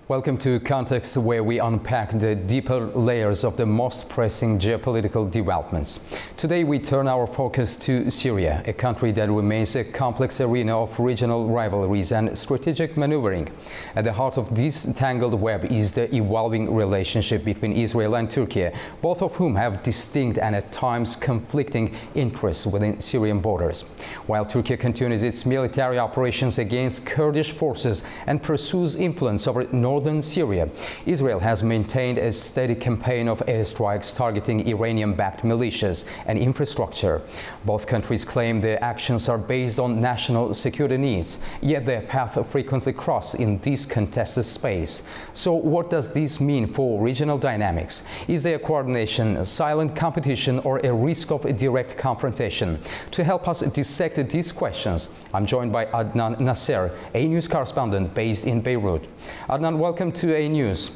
Welcome to Context, where we unpack the deeper layers of the most pressing geopolitical developments. Today we turn our focus to Syria, a country that remains a complex arena of regional rivalries and strategic maneuvering. At the heart of this tangled web is the evolving relationship between Israel and Turkey, both of whom have distinct and at times conflicting interests within Syrian borders. While Turkey continues its military operations against Kurdish forces and pursues influence over northern Syria, Israel has maintained a steady campaign of airstrikes targeting Iranian-backed militias and infrastructure. Both countries claim their actions are based on national security needs, yet their paths frequently cross in this contested space. So what does this mean for regional dynamics? Is there coordination, silent competition, or a risk of a direct confrontation? To help us dissect these questions, I'm joined by Adnan Nasser, a news correspondent based in Beirut. Adnan, welcome to A News.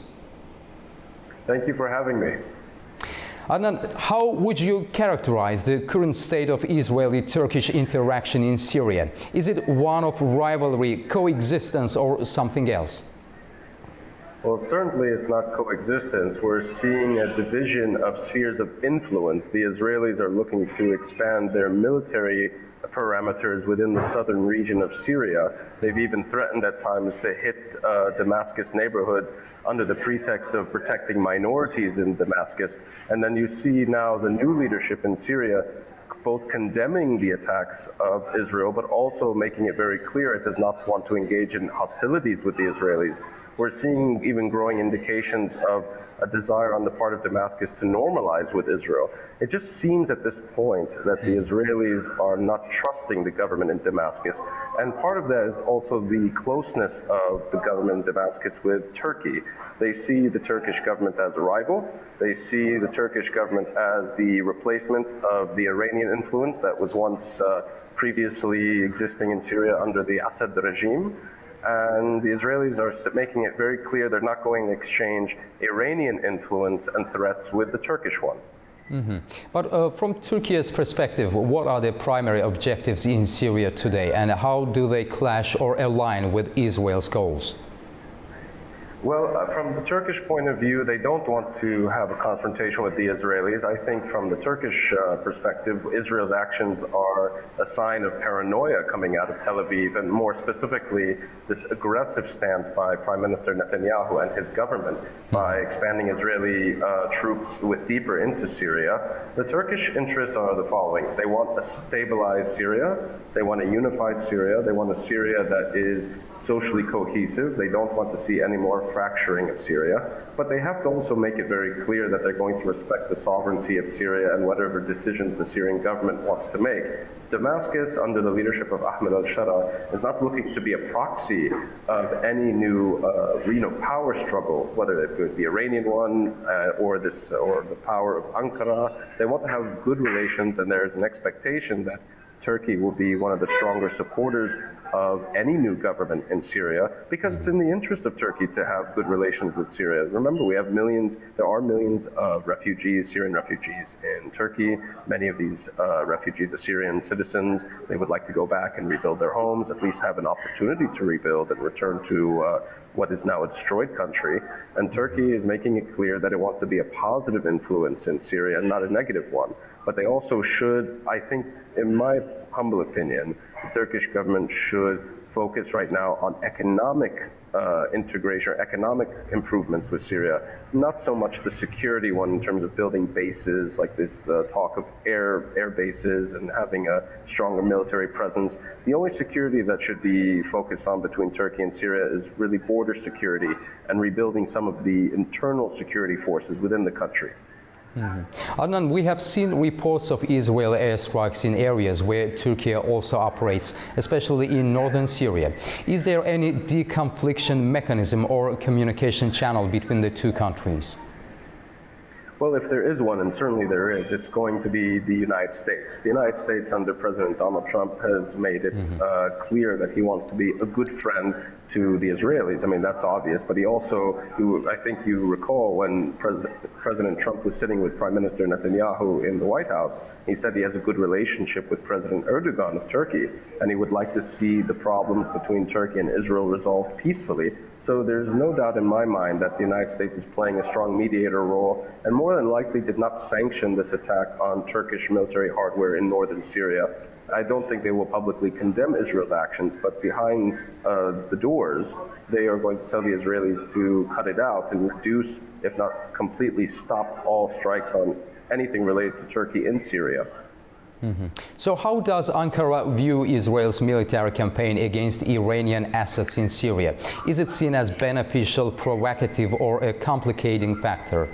Thank you for having me. Adnan, how would you characterize the current state of Israeli-Turkish interaction in Syria? Is it one of rivalry, coexistence, or something else? Well, certainly it's not coexistence. We're seeing a division of spheres of influence. The Israelis are looking to expand their military parameters within the southern region of Syria. They've even threatened at times to hit Damascus neighborhoods under the pretext of protecting minorities in Damascus. And then you see now the new leadership in Syria both condemning the attacks of Israel, but also making it very clear it does not want to engage in hostilities with the Israelis. We're seeing even growing indications of a desire on the part of Damascus to normalize with Israel. It just seems at this point that the Israelis are not trusting the government in Damascus. And part of that is also the closeness of the government in Damascus with Turkey. They see the Turkish government as a rival. They see the Turkish government as the replacement of the Iranian influence that was once previously existing in Syria under the Assad regime. And the Israelis are making it very clear they're not going to exchange Iranian influence and threats with the Turkish one. But from Turkey's perspective, what are their primary objectives in Syria today, and how do they clash or align with Israel's goals? Well, from the Turkish point of view, they don't want to have a confrontation with the Israelis. I think from the Turkish perspective, Israel's actions are a sign of paranoia coming out of Tel Aviv, and more specifically, this aggressive stance by Prime Minister Netanyahu and his government by expanding Israeli troops deeper into Syria. The Turkish interests are the following. They want a stabilized Syria. They want a unified Syria. They want a Syria that is socially cohesive. They don't want to see any more fracturing of Syria, but they have to also make it very clear that they're going to respect the sovereignty of Syria and whatever decisions the Syrian government wants to make. Damascus, under the leadership of Ahmed al-Shara, is not looking to be a proxy of any new power struggle, whether it could be Iranian one or the power of Ankara. They want to have good relations, and there is an expectation that Turkey will be one of the stronger supporters of any new government in Syria, because it's in the interest of Turkey to have good relations with Syria. Remember, there are millions of refugees, Syrian refugees in Turkey. Many of these refugees are Syrian citizens. They would like to go back and rebuild their homes, at least have an opportunity to rebuild and return to what is now a destroyed country. And Turkey is making it clear that it wants to be a positive influence in Syria and not a negative one. But they also should, I think, in my humble opinion, the Turkish government should focus right now on economic integration, economic improvements with Syria, not so much the security one in terms of building bases, like this talk of air bases and having a stronger military presence. The only security that should be focused on between Turkey and Syria is really border security and rebuilding some of the internal security forces within the country. Adnan, we have seen reports of Israeli airstrikes in areas where Turkey also operates, especially in northern Syria. Is there any deconfliction mechanism or communication channel between the two countries? Well, if there is one, and certainly there is, it's going to be the United States. The United States under President Donald Trump has made it clear that he wants to be a good friend to the Israelis. I mean, that's obvious, but he also, I think you recall when President Trump was sitting with Prime Minister Netanyahu in the White House, he said he has a good relationship with President Erdogan of Turkey, and he would like to see the problems between Turkey and Israel resolved peacefully. So there's no doubt in my mind that the United States is playing a strong mediator role, and more than likely did not sanction this attack on Turkish military hardware in northern Syria. I don't think they will publicly condemn Israel's actions, but behind the doors, they are going to tell the Israelis to cut it out and reduce, if not completely stop all strikes on anything related to Turkey in Syria. So how does Ankara view Israel's military campaign against Iranian assets in Syria? Is it seen as beneficial, provocative, or a complicating factor?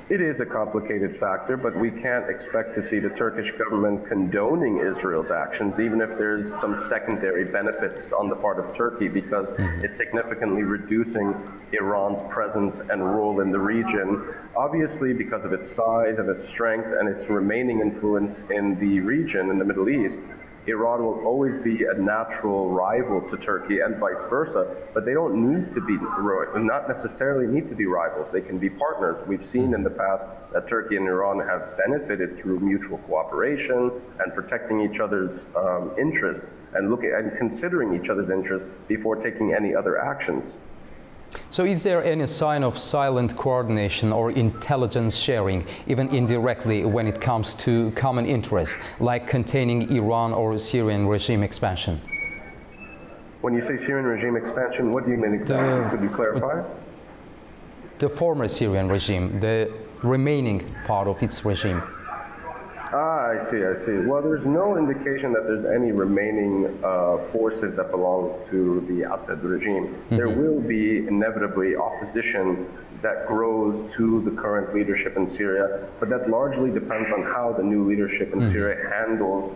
It is a complicated factor, but we can't expect to see the Turkish government condoning Israel's actions, even if there's some secondary benefits on the part of Turkey, because it's significantly reducing Iran's presence and role in the region. Obviously, because of its size and its strength and its remaining influence in the region, in the Middle East, Iran will always be a natural rival to Turkey and vice versa, but they don't need to be, not necessarily need to be rivals. They can be partners. We've seen in the past that Turkey and Iran have benefited through mutual cooperation and protecting each other's interests and considering each other's interests before taking any other actions. So is there any sign of silent coordination or intelligence sharing, even indirectly, when it comes to common interests, like containing Iran or Syrian regime expansion? When you say Syrian regime expansion, what do you mean exactly? Could you clarify? The former Syrian regime, the remaining part of its regime. I see. Well, there's no indication that there's any remaining forces that belong to the Assad regime. There will be inevitably opposition that grows to the current leadership in Syria, but that largely depends on how the new leadership in Syria handles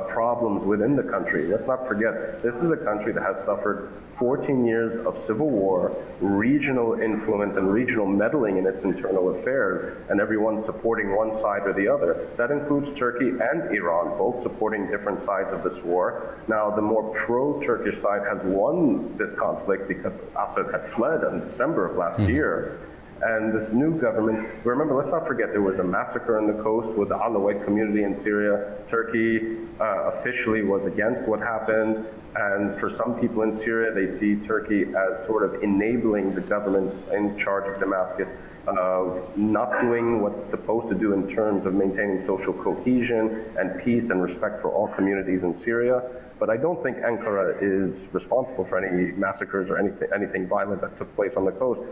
problems within the country. Let's not forget, this is a country that has suffered 14 years of civil war, regional influence and regional meddling in its internal affairs, and everyone supporting one side or the other. That includes Turkey and Iran, both supporting different sides of this war. Now, the more pro-Turkish side has won this conflict because Assad had fled in December of last year. And this new government, remember, let's not forget there was a massacre on the coast with the Alawite community in Syria. Turkey officially was against what happened. And for some people in Syria, they see Turkey as sort of enabling the government in charge of Damascus of not doing what it's supposed to do in terms of maintaining social cohesion and peace and respect for all communities in Syria. But I don't think Ankara is responsible for any massacres or anything violent that took place on the coast.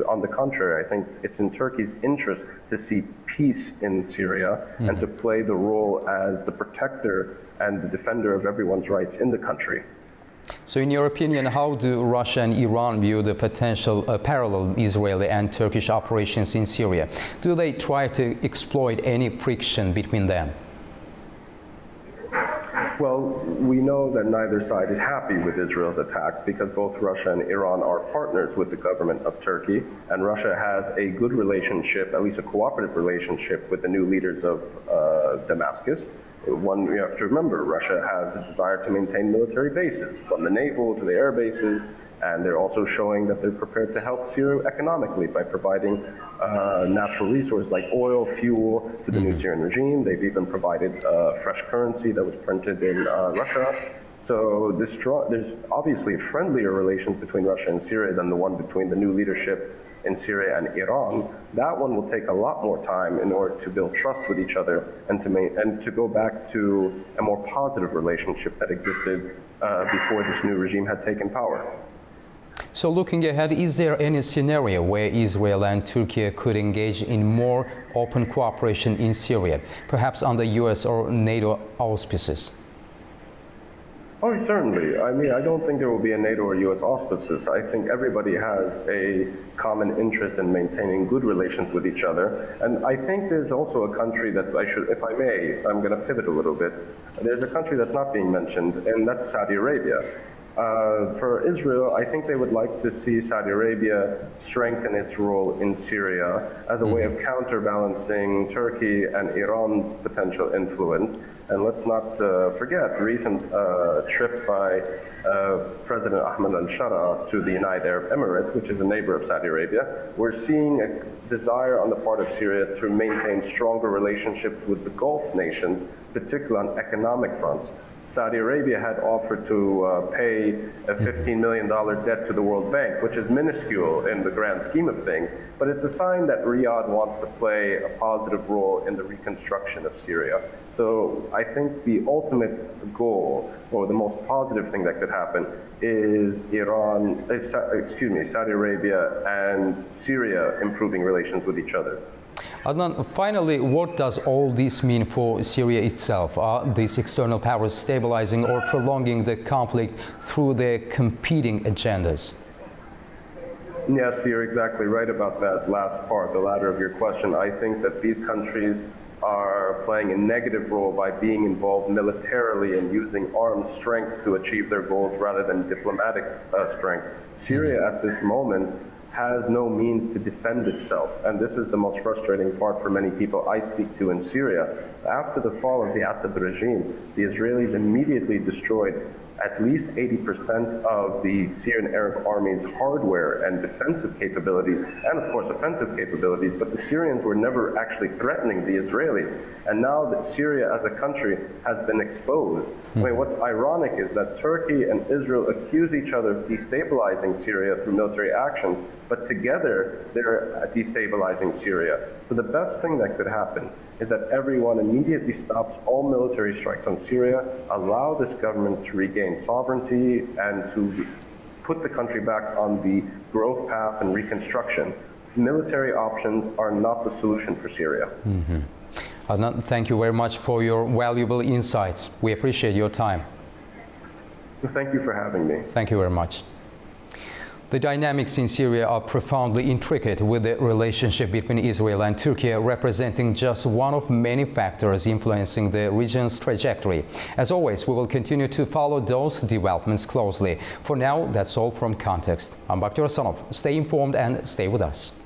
On the contrary, I think it's in Turkey's interest to see peace in Syria and to play the role as the protector and the defender of everyone's rights in the country. So in your opinion, how do Russia and Iran view the potential parallel Israeli and Turkish operations in Syria? Do they try to exploit any friction between them? Well, we know that neither side is happy with Israel's attacks because both Russia and Iran are partners with the government of Turkey, and Russia has a good relationship, at least a cooperative relationship, with the new leaders of Damascus. One, you have to remember, Russia has a desire to maintain military bases, from the naval to the air bases, and they're also showing that they're prepared to help Syria economically by providing natural resources like oil, fuel to the new Syrian regime. They've even provided fresh currency that was printed in Russia. So there's obviously friendlier relations between Russia and Syria than the one between the new leadership in Syria and Iran. That one will take a lot more time in order to build trust with each other and to go back to a more positive relationship that existed before this new regime had taken power. So looking ahead, is there any scenario where Israel and Turkey could engage in more open cooperation in Syria, perhaps under US or NATO auspices? Oh, certainly. I mean, I don't think there will be a NATO or US auspices. I think everybody has a common interest in maintaining good relations with each other. And I think there's also a country that if I may, I'm going to pivot a little bit. There's a country that's not being mentioned, and that's Saudi Arabia. For Israel, I think they would like to see Saudi Arabia strengthen its role in Syria as a way of counterbalancing Turkey and Iran's potential influence. And let's not forget recent trip by President Ahmed al-Shara to the United Arab Emirates, which is a neighbor of Saudi Arabia. We're seeing a desire on the part of Syria to maintain stronger relationships with the Gulf nations, particularly on economic fronts. Saudi Arabia had offered to pay a $15 million debt to the World Bank, which is minuscule in the grand scheme of things, but it's a sign that Riyadh wants to play a positive role in the reconstruction of Syria. So I think the ultimate goal, or the most positive thing that could happen, is Saudi Arabia and Syria improving relations with each other. Adnan, finally, what does all this mean for Syria itself? Are these external powers stabilizing or prolonging the conflict through their competing agendas? Yes, you're exactly right about that last part, the latter of your question. I think that these countries are playing a negative role by being involved militarily and using armed strength to achieve their goals rather than diplomatic strength. Syria at this moment has no means to defend itself. And this is the most frustrating part for many people I speak to in Syria. After the fall of the Assad regime, the Israelis immediately destroyed at least 80% of the Syrian Arab army's hardware and defensive capabilities, and of course offensive capabilities, but the Syrians were never actually threatening the Israelis. And now that Syria as a country has been exposed, I mean, what's ironic is that Turkey and Israel accuse each other of destabilizing Syria through military actions, but together they're destabilizing Syria. So the best thing that could happen is that everyone immediately stops all military strikes on Syria, allow this government to regain sovereignty and to put the country back on the growth path and reconstruction. Military options are not the solution for Syria. Adnan, thank you very much for your valuable insights. We appreciate your time. Thank you for having me. Thank you very much. The dynamics in Syria are profoundly intricate, with the relationship between Israel and Turkey representing just one of many factors influencing the region's trajectory. As always, we will continue to follow those developments closely. For now, that's all from Context. I'm Bakhtiar Asanov. Stay informed and stay with us.